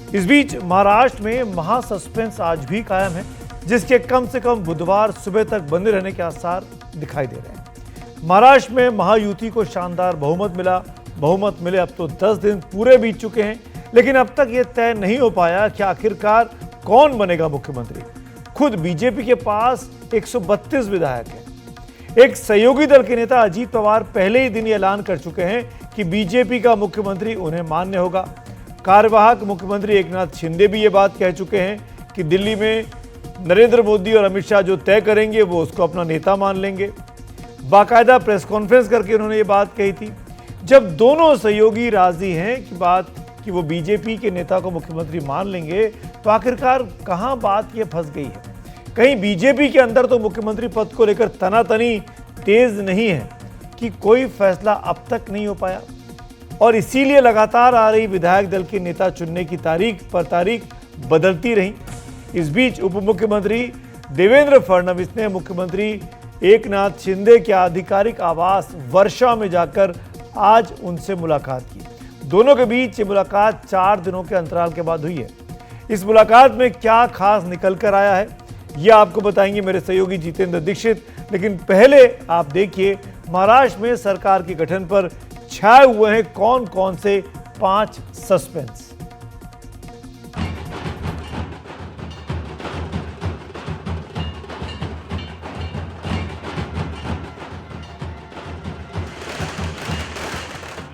इस बीच महाराष्ट्र में महासस्पेंस आज भी कायम है, जिसके कम से कम बुधवार सुबह तक बने रहने के आसार दिखाई दे रहे हैं। महाराष्ट्र में महायुति को शानदार बहुमत मिला। बहुमत मिले अब तो 10 दिन पूरे बीत चुके हैं, लेकिन अब तक ये तय नहीं हो पाया कि आखिरकार कौन बनेगा मुख्यमंत्री। खुद बीजेपी के पास 132 विधायक हैं। एक सहयोगी दल के नेता अजीत पवार पहले ही दिन ऐलान कर चुके हैं कि बीजेपी का मुख्यमंत्री उन्हें मान्य होगा। कार्यवाहक मुख्यमंत्री एकनाथ शिंदे भी ये बात कह चुके हैं कि दिल्ली में नरेंद्र मोदी और अमित शाह जो तय करेंगे वो उसको अपना नेता मान लेंगे। बाकायदा प्रेस कॉन्फ्रेंस करके उन्होंने ये बात कही थी। जब दोनों सहयोगी राजी हैं कि वो बीजेपी के नेता को मुख्यमंत्री मान लेंगे, तो आखिरकार कहां बात ये फंस गई है? कहीं बीजेपी के अंदर तो मुख्यमंत्री पद को लेकर तनातनी तेज नहीं है कि कोई फैसला अब तक नहीं हो पाया, और इसीलिए लगातार आ रही विधायक दल के नेता चुनने की तारीख पर तारीख बदलती रही। इस बीच उप मुख्यमंत्री देवेंद्र फडणवीस ने मुख्यमंत्री एकनाथ शिंदे के आधिकारिक आवास वर्षा में जाकर आज उनसे मुलाकात की। दोनों के बीच ये मुलाकात 4 दिनों के अंतराल के बाद हुई है। इस मुलाकात में क्या खास निकल कर आया है, यह आपको बताएंगे मेरे सहयोगी जितेंद्र दीक्षित। लेकिन पहले आप देखिए महाराष्ट्र में सरकार के गठन पर छाए हुए हैं कौन कौन से 5 सस्पेंस।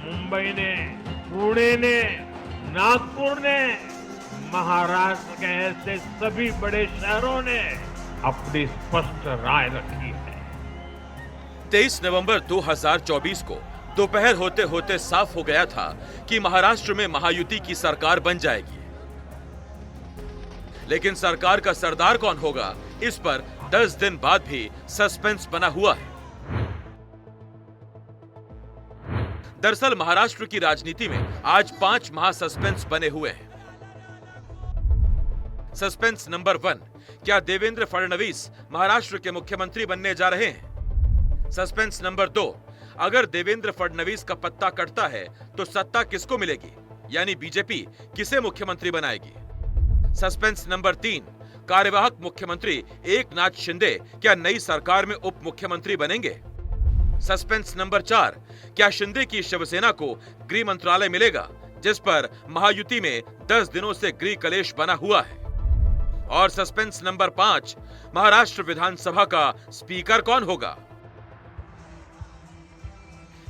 मुंबई ने, पुणे ने, नागपुर ने, महाराष्ट्र के ऐसे सभी बड़े शहरों ने अपनी स्पष्ट राय रखी है। 23 नवंबर 2024 को दोपहर होते होते साफ हो गया था कि महाराष्ट्र में महायुति की सरकार बन जाएगी। लेकिन सरकार का सरदार कौन होगा, इस पर 10 दिन बाद भी सस्पेंस बना हुआ है। दरअसल महाराष्ट्र की राजनीति में आज 5 महासस्पेंस बने हुए हैं। सस्पेंस नंबर 1, क्या देवेंद्र फडणवीस महाराष्ट्र के मुख्यमंत्री बनने जा रहे हैं? सस्पेंस नंबर 2, अगर देवेंद्र फडणवीस का पत्ता कटता है तो सत्ता किसको मिलेगी, यानी बीजेपी किसे मुख्यमंत्री बनाएगी? सस्पेंस नंबर 3, कार्यवाहक मुख्यमंत्री एकनाथ शिंदे क्या नई सरकार में उप मुख्यमंत्री बनेंगे? सस्पेंस नंबर 4, क्या शिंदे की शिवसेना को गृह मंत्रालय मिलेगा, जिस पर महायुति में 10 दिनों से गृह कलेश बना हुआ है? और सस्पेंस नंबर 5, महाराष्ट्र विधानसभा का स्पीकर कौन होगा?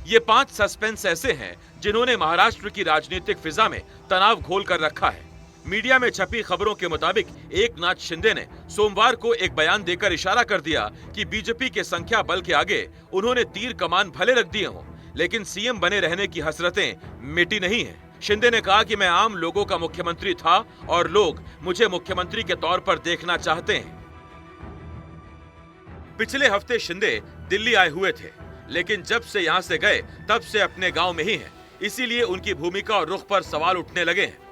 ये 5 सस्पेंस ऐसे हैं जिन्होंने महाराष्ट्र की राजनीतिक फिजा में तनाव घोल कर रखा है। मीडिया में छपी खबरों के मुताबिक एकनाथ शिंदे ने सोमवार को एक बयान देकर इशारा कर दिया कि बीजेपी के संख्या बल के आगे उन्होंने तीर कमान भले रख दिए हों, लेकिन सीएम बने रहने की हसरतें मिटी नहीं हैं। शिंदे ने कहा कि मैं आम लोगों का मुख्यमंत्री था और लोग मुझे मुख्यमंत्री के तौर पर देखना चाहते हैं। पिछले हफ्ते शिंदे दिल्ली आए हुए थे, लेकिन जब से यहां से गए तब से अपने गांव में ही हैं। इसीलिए उनकी भूमिका और रुख पर सवाल उठने लगे हैं।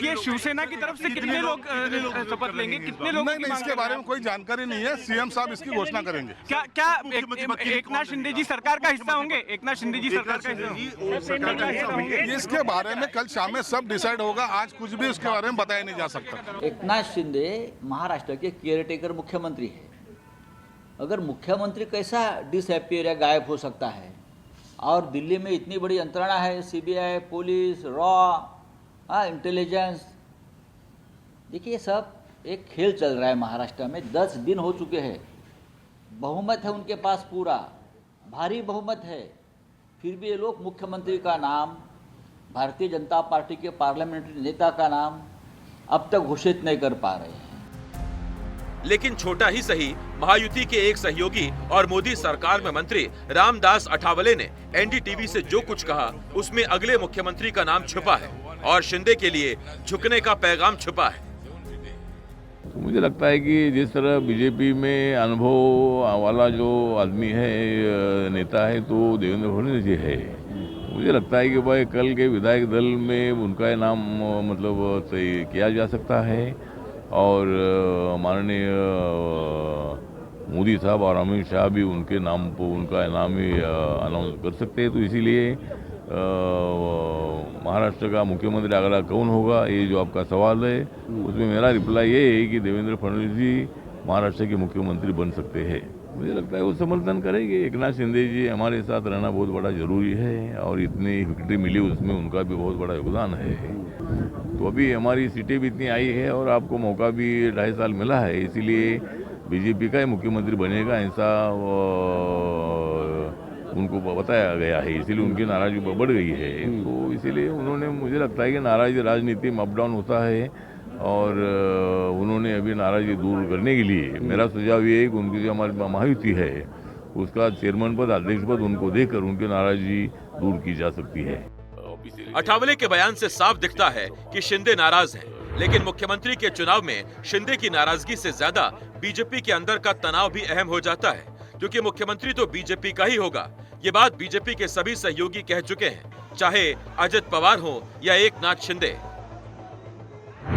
ये शिवसेना की तरफ से कितने लोग शपथ लेंगे, कितने लोग? नहीं, इसके बारे में कोई जानकारी नहीं है। सीएम साहब इसकी घोषणा करेंगे। क्या एकनाथ शिंदे जी सरकार का हिस्सा होंगे? एकनाथ शिंदे जी सरकार का हिस्सा होंगे? इसके बारे में कल शाम में सब डिसाइड होगा। आज कुछ भी उसके बारे में बताया नहीं जा सकता। एकनाथ शिंदे महाराष्ट्र के केयरटेकर मुख्यमंत्री है। अगर मुख्यमंत्री कैसा डिसअपियर या गायब हो सकता है, और दिल्ली में इतनी बड़ी यंत्रणा है, सीबीआई, पुलिस, रॉ, इंटेलिजेंस। देखिए ये सब एक खेल चल रहा है महाराष्ट्र में। 10 दिन हो चुके हैं, बहुमत है उनके पास, पूरा भारी बहुमत है, फिर भी ये लोग मुख्यमंत्री का नाम, भारतीय जनता पार्टी के पार्लियामेंट्री नेता का नाम अब तक घोषित नहीं कर पा रहे हैं। लेकिन छोटा ही सही, महायुति के एक सहयोगी और मोदी सरकार में मंत्री रामदास अठावले ने एनडीटीवी से जो कुछ कहा, उसमें अगले मुख्यमंत्री का नाम छुपा है और शिंदे के लिए झुकने का पैगाम छुपा है। मुझे लगता है कि जिस तरह बीजेपी में अनुभव वाला जो आदमी है, नेता है, तो देवेंद्र फडणवीस जी है। मुझे लगता है कि भाई कल के विधायक दल में उनका नाम मतलब तय किया जा सकता है, और माननीय मोदी साहब और अमित शाह भी उनके नाम पर उनका नाम ही अनाउंस कर सकते हैं। तो इसीलिए महाराष्ट्र का मुख्यमंत्री अगला कौन होगा, ये जो आपका सवाल है, उसमें मेरा रिप्लाई ये है कि देवेंद्र फडणवीस जी महाराष्ट्र के मुख्यमंत्री बन सकते हैं। मुझे लगता है वो समर्थन करेंगे। एकनाथ शिंदे जी हमारे साथ रहना बहुत बड़ा ज़रूरी है और इतनी विक्ट्री मिली उसमें उनका भी बहुत बड़ा योगदान है। तो अभी हमारी सीटें भी इतनी आई है और आपको मौका भी 2.5 साल मिला है, इसीलिए बीजेपी का ही मुख्यमंत्री बनेगा ऐसा उनको बताया गया है, इसीलिए उनकी नाराजगी बढ़ गई है। तो इसीलिए उन्होंने, मुझे लगता है कि नाराजगी राजनीति में अप डाउन होता है और उन्होंने अभी नाराजगी दूर करने के लिए मेरा सुझाव ये है कि उनकी जो हमारी महायुति है उसका चेयरमैन पद, अध्यक्ष पद उनको देकर उनकी नाराजगी दूर की जा सकती है। अठावले के बयान से साफ दिखता है कि शिंदे नाराज हैं, लेकिन मुख्यमंत्री के चुनाव में शिंदे की नाराजगी से ज्यादा बीजेपी के अंदर का तनाव भी अहम हो जाता है, क्योंकि मुख्यमंत्री तो बीजेपी का ही होगा। ये बात बीजेपी के सभी सहयोगी कह चुके हैं, चाहे अजित पवार हो या एकनाथ शिंदे।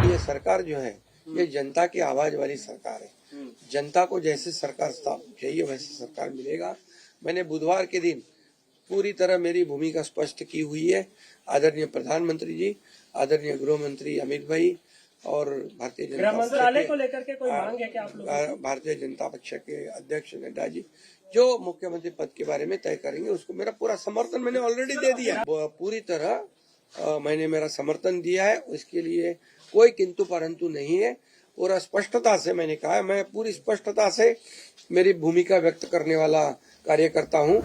ये सरकार जो है ये जनता की आवाज वाली सरकार है। जनता को जैसे सरकार चाहिए वैसे सरकार मिलेगा। मैंने बुधवार के दिन पूरी तरह मेरी भूमिका स्पष्ट की हुई है। आदरणीय प्रधानमंत्री जी, आदरणीय गृह मंत्री अमित भाई और भारतीय जनता मंत्रालय को लेकर के कोई मांग है क्या आप लोग? भारतीय जनता पक्ष के अध्यक्ष नड्डा जी जो मुख्यमंत्री पद के बारे में तय करेंगे उसको मेरा पूरा समर्थन मैंने ऑलरेडी दे दिया है। पूरी तरह मैंने मेरा समर्थन दिया है, उसके लिए कोई किंतु परंतु नहीं है। पूरा स्पष्टता से मैंने कहा है, मैं पूरी स्पष्टता से मेरी भूमिका व्यक्त करने वाला कार्यकर्ता हूँ।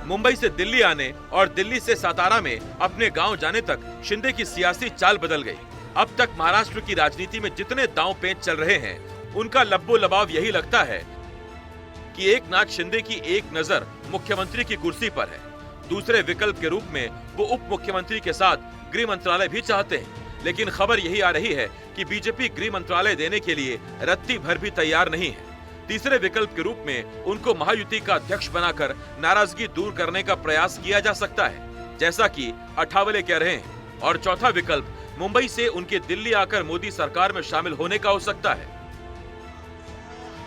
मुंबई से दिल्ली आने और दिल्ली से सातारा में अपने गांव जाने तक शिंदे की सियासी चाल बदल गई। अब तक महाराष्ट्र की राजनीति में जितने दांव पेच चल रहे हैं, उनका लब्बो लबाव यही लगता है कि एकनाथ शिंदे की एक नजर मुख्यमंत्री की कुर्सी पर है। दूसरे विकल्प के रूप में वो उप मुख्यमंत्री के साथ गृह मंत्रालय भी चाहते हैं, लेकिन खबर यही आ रही है कि बीजेपी गृह मंत्रालय देने के लिए रत्ती भर भी तैयार नहीं है। तीसरे विकल्प के रूप में उनको महायुति का अध्यक्ष बनाकर नाराजगी दूर करने का प्रयास किया जा सकता है, जैसा कि अठावले कह रहे हैं। और चौथा विकल्प मुंबई से उनके दिल्ली आकर मोदी सरकार में शामिल होने का हो सकता है।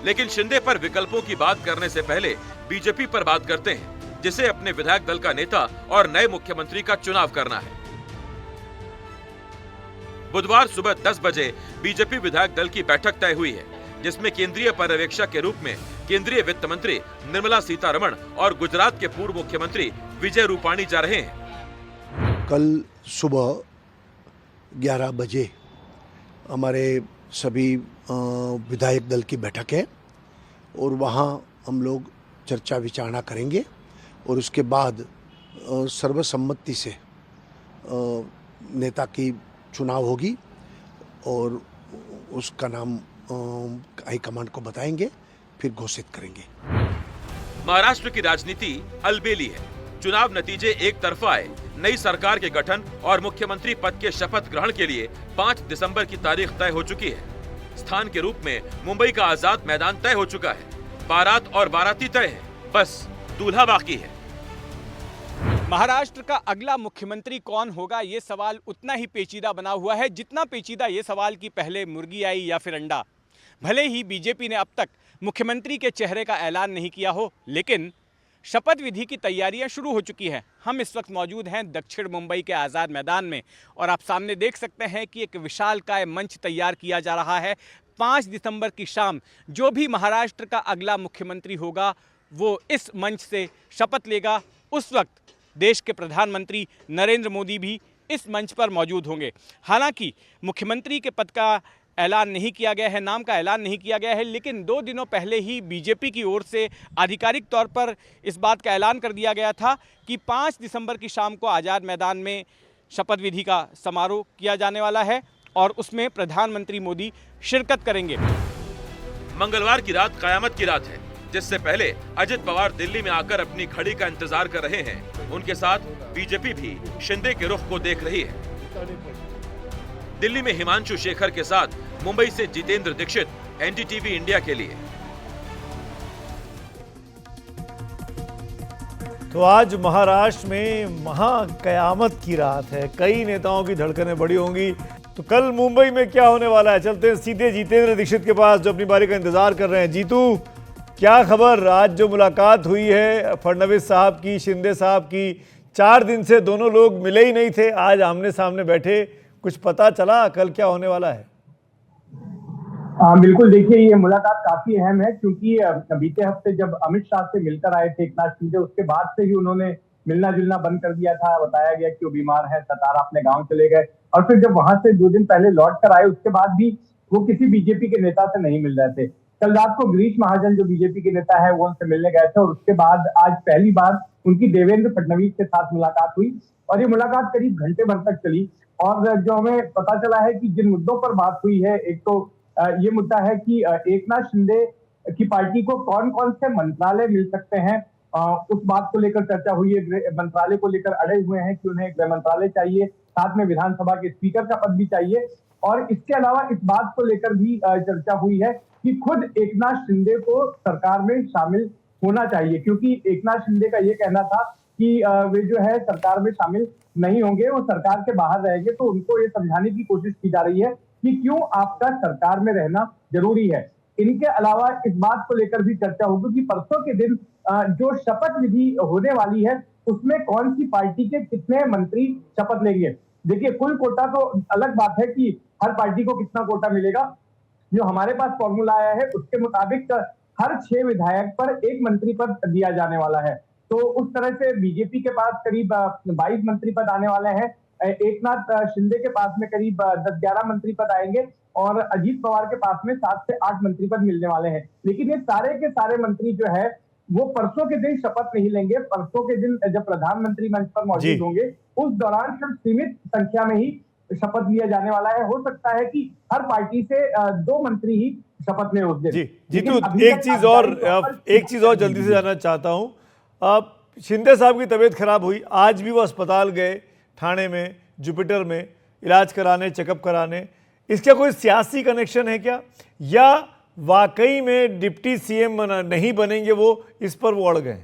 लेकिन शिंदे पर विकल्पों की बात करने से पहले बीजेपी पर बात करते हैं, जिसे अपने विधायक दल का नेता और नए मुख्यमंत्री का चुनाव करना है। बुधवार सुबह 10 बजे बीजेपी विधायक दल की बैठक तय हुई है, जिसमें केंद्रीय पर्यवेक्षक के रूप में केंद्रीय वित्त मंत्री निर्मला सीतारमण और गुजरात के पूर्व मुख्यमंत्री विजय रूपाणी जा रहे हैं। कल सुबह 11 बजे हमारे सभी विधायक दल की बैठक है और वहाँ हम लोग चर्चा विचारणा करेंगे और उसके बाद सर्वसम्मति से नेता की चुनाव होगी और उसका नाम हाईकमांड को बताएंगे, फिर घोषित करेंगे। महाराष्ट्र की राजनीति अलबेली है। चुनाव नतीजे एक तरफा आए। नई सरकार के गठन और मुख्यमंत्री पद के शपथ ग्रहण के लिए 5 दिसंबर की तारीख तय हो चुकी है। स्थान के रूप में मुंबई का आजाद मैदान तय हो चुका है। बारात और बाराती तय है, बस दूल्हा बाकी है। महाराष्ट्र का अगला मुख्यमंत्री कौन होगा, ये सवाल उतना ही पेचीदा बना हुआ है जितना पेचीदा ये सवाल कि पहले मुर्गी आई या फिर अंडा। भले ही बीजेपी ने अब तक मुख्यमंत्री के चेहरे का ऐलान नहीं किया हो, लेकिन शपथ विधि की तैयारियां शुरू हो चुकी हैं। हम इस वक्त मौजूद हैं दक्षिण मुंबई के आज़ाद मैदान में और आप सामने देख सकते हैं कि एक विशालकाय मंच तैयार किया जा रहा है। 5 दिसंबर की शाम जो भी महाराष्ट्र का अगला मुख्यमंत्री होगा वो इस मंच से शपथ लेगा। उस वक्त देश के प्रधानमंत्री नरेंद्र मोदी भी इस मंच पर मौजूद होंगे। हालांकि मुख्यमंत्री के पद का ऐलान नहीं किया गया है, नाम का ऐलान नहीं किया गया है, लेकिन 2 दिनों पहले ही बीजेपी की ओर से आधिकारिक तौर पर इस बात का ऐलान कर दिया गया था कि 5 दिसंबर की शाम को आज़ाद मैदान में शपथ विधि का समारोह किया जाने वाला है और उसमें प्रधानमंत्री मोदी शिरकत करेंगे। मंगलवार की रात कयामत की रात है, जिससे पहले अजित पवार दिल्ली में आकर अपनी घड़ी का इंतजार कर रहे हैं। उनके साथ बीजेपी भी शिंदे के रुख को देख रही है। दिल्ली में हिमांशु शेखर के साथ मुंबई से जितेंद्र दीक्षित, एनडीटीवी इंडिया के लिए। तो आज महाराष्ट्र में महाकयामत की रात है। कई नेताओं की धड़कनें बड़ी होंगी। तो कल मुंबई में क्या होने वाला है, चलते हैं सीधे जितेंद्र दीक्षित के पास जो अपनी बारी का इंतजार कर रहे हैं। जीतू, क्या खबर, आज जो मुलाकात हुई है फडणवीस साहब की, शिंदे साहब की, 4 दिन से दोनों लोग मिले ही नहीं थे, आज आमने सामने बैठे, कुछ पता चला कल क्या होने वाला है? बिल्कुल, देखिए ये मुलाकात काफी अहम है क्योंकि बीते हफ्ते जब अमित शाह से मिलकर आए थे एकनाथ शिंदे, उसके बाद से ही उन्होंने मिलना जुलना बंद कर दिया था। बताया गया कि वो बीमार है, सतारा अपने गांव चले गए और फिर जब वहां से 2 दिन पहले लौट कर आए उसके बाद भी वो किसी बीजेपी के नेता से नहीं मिल रहे थे। कल रात को गिरीश महाजन जो बीजेपी के नेता है वो उनसे मिलने गए थे और उसके बाद आज पहली बार उनकी देवेंद्र फडणवीस के साथ मुलाकात हुई और ये मुलाकात करीब घंटे भर तक चली। और जो हमें पता चला है कि जिन मुद्दों पर बात हुई है, एक तो ये मुद्दा है कि एकनाथ शिंदे की पार्टी को कौन कौन से मंत्रालय मिल सकते हैं, उस बात को लेकर चर्चा हुई है। मंत्रालय को लेकर अड़े हुए हैं कि उन्हें गृह मंत्रालय चाहिए, साथ में विधानसभा के स्पीकर का पद भी चाहिए। और इसके अलावा इस बात को लेकर भी चर्चा हुई है कि खुद एकनाथ शिंदे को सरकार में शामिल होना चाहिए, क्योंकि एकनाथ शिंदे का ये कहना था कि वे जो है सरकार में शामिल नहीं होंगे, वो सरकार के बाहर रहेंगे। तो उनको ये समझाने की कोशिश की जा रही है कि क्यों आपका सरकार में रहना जरूरी है। इनके अलावा इस बात को लेकर भी चर्चा होगी कि परसों के दिन जो शपथ विधि होने वाली है उसमें कौन सी पार्टी के कितने मंत्री शपथ लेंगे। देखिए, कुल कोटा तो अलग बात है कि हर पार्टी को कितना कोटा मिलेगा। जो हमारे पास फॉर्मूला आया है उसके मुताबिक हर 6 विधायक पर 1 मंत्री पद दिया जाने वाला है। तो उस तरह से बीजेपी के पास करीब 22 मंत्री पद आने वाले हैं, एकनाथ शिंदे के पास में करीब 10-11 मंत्री पद आएंगे और अजीत पवार के पास में 7 से 8 मंत्री पद मिलने वाले हैं। लेकिन ये सारे के सारे मंत्री जो है वो परसों के दिन शपथ नहीं लेंगे। परसों के दिन जब प्रधानमंत्री मंच पर मौजूद होंगे उस दौरान सिर्फ सीमित संख्या में ही शपथ लिया जाने वाला है। हो सकता है कि हर पार्टी से 2 मंत्री ही शपथ लें उस दिन। जी जीतू, एक चीज और जल्दी से जानना चाहता हूं। अब शिंदे साहब की तबीयत खराब हुई, आज भी वो अस्पताल गए, ठाणे में, जुपिटर में इलाज कराने, चेकअप कराने। इसका कोई सियासी कनेक्शन है क्या, या वाकई में डिप्टी सीएम नहीं बनेंगे वो, इस पर वो अड़ गए?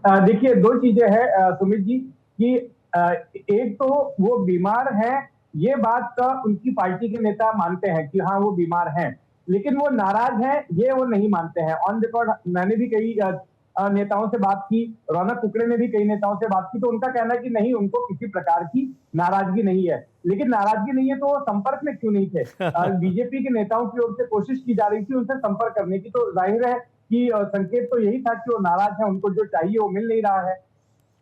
देखिए, 2 चीजें हैं सुमित जी कि एक तो वो बीमार हैं, ये बात उनकी पार्टी के नेता मानते हैं कि हाँ वो बीमार हैं, लेकिन वो नाराज हैं ये वो नहीं मानते हैं। ऑन रिकॉर्ड मैंने भी कई नेताओं से बात की, रौनक कुकड़े ने भी कई नेताओं से बात की, तो उनका कहना है कि नहीं, उनको किसी प्रकार की नाराजगी नहीं है। लेकिन नाराजगी नहीं है तो वो संपर्क में क्यों नहीं थे? बीजेपी के नेताओं की ओर से कोशिश की जा रही थी उनसे संपर्क करने की, तो जाहिर है कि संकेत तो यही था कि वो नाराज है, उनको जो चाहिए वो मिल नहीं रहा है।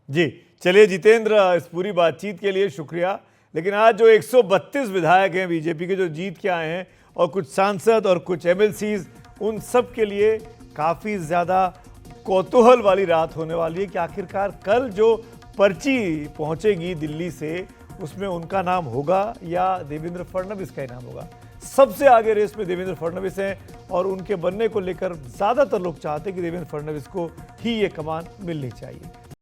जी चलिए जितेंद्र, इस पूरी बातचीत के लिए शुक्रिया। लेकिन आज जो 132 विधायक हैं बीजेपी के जो जीत के आए हैं और कुछ सांसद और कुछ एमएलसीज, उन सब के लिए काफ़ी ज़्यादा कौतूहल वाली रात होने वाली है कि आखिरकार कल जो पर्ची पहुंचेगी दिल्ली से उसमें उनका नाम होगा या देवेंद्र फडणवीस का ही नाम होगा। सबसे आगे रेस में देवेंद्र फडणवीस हैं और उनके बनने को लेकर ज़्यादातर लोग चाहते हैं कि देवेंद्र फडणवीस को ही ये कमान मिलनी चाहिए।